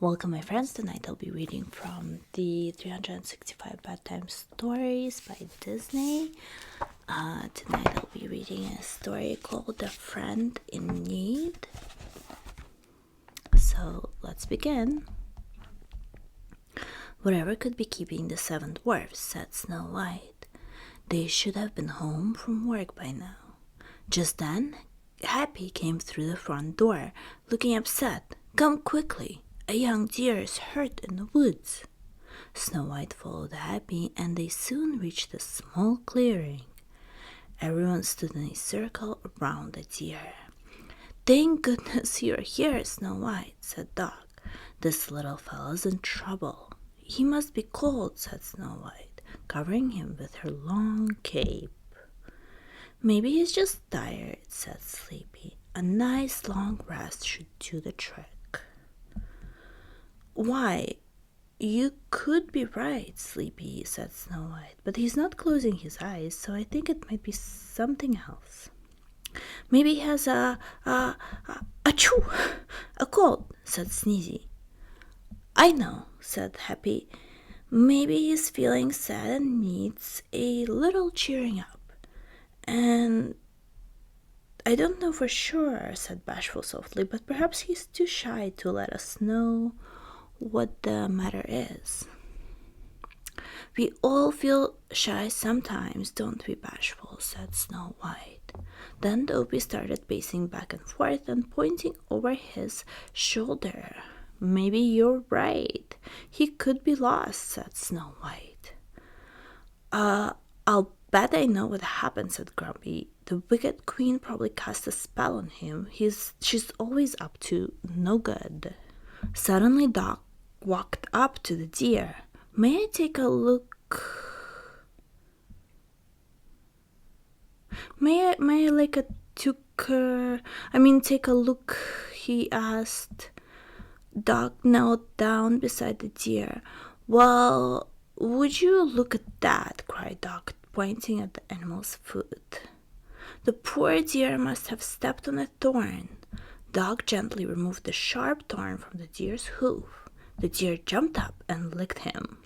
Welcome, my friends. Tonight I'll be reading from the 365 Bedtime Stories by Disney. Tonight I'll be reading a story called A Friend in Need. So let's begin. Whatever could be keeping the 7 dwarfs, said Snow White. They should have been home from work by now. Just then, Happy came through the front door, looking upset. Come quickly. A young deer is hurt in the woods. Snow White followed Happy, and they soon reached a small clearing. Everyone stood in a circle around the deer. Thank goodness you're here, Snow White, said Dog. This little fellow's in trouble. He must be cold, said Snow White, covering him with her long cape. Maybe he's just tired, said Sleepy. A nice long rest should do the trick. Why, you could be right, Sleepy, said Snow White, but he's not closing his eyes, so I think it might be something else. Maybe he has a cold, said Sneezy. I know, said Happy. Maybe he's feeling sad and needs a little cheering up. And I don't know for sure, said Bashful softly, but perhaps he's too shy to let us know what the matter is. We all feel shy sometimes, don't we, Bashful, said Snow White. Then Dopey started pacing back and forth and pointing over his shoulder. Maybe you're right. He could be lost, said Snow White. I'll bet I know what happened, said Grumpy. The wicked queen probably cast a spell on him. She's always up to no good. Suddenly Doc walked up to the deer. May I take a look? May I like a take a look, he asked. Doc knelt down beside the deer. Well, would you look at that? Cried Doc, pointing at the animal's foot. The poor deer must have stepped on a thorn. Doc gently removed the sharp thorn from the deer's hoof. The deer jumped up and licked him.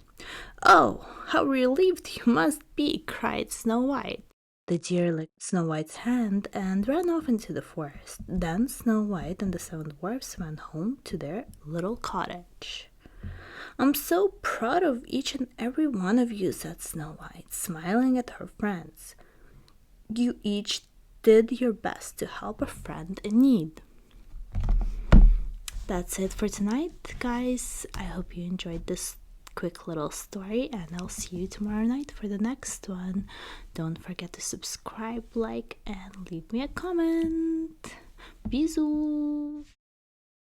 Oh, how relieved you must be, cried Snow White. The deer licked Snow White's hand and ran off into the forest. Then Snow White and the 7 dwarfs went home to their little cottage. I'm so proud of each and every one of you, said Snow White, smiling at her friends. You each did your best to help a friend in need. That's it for tonight, guys. I hope you enjoyed this quick little story, and I'll see you tomorrow night for the next one. Don't forget to subscribe, like, and leave me a comment. Bisous!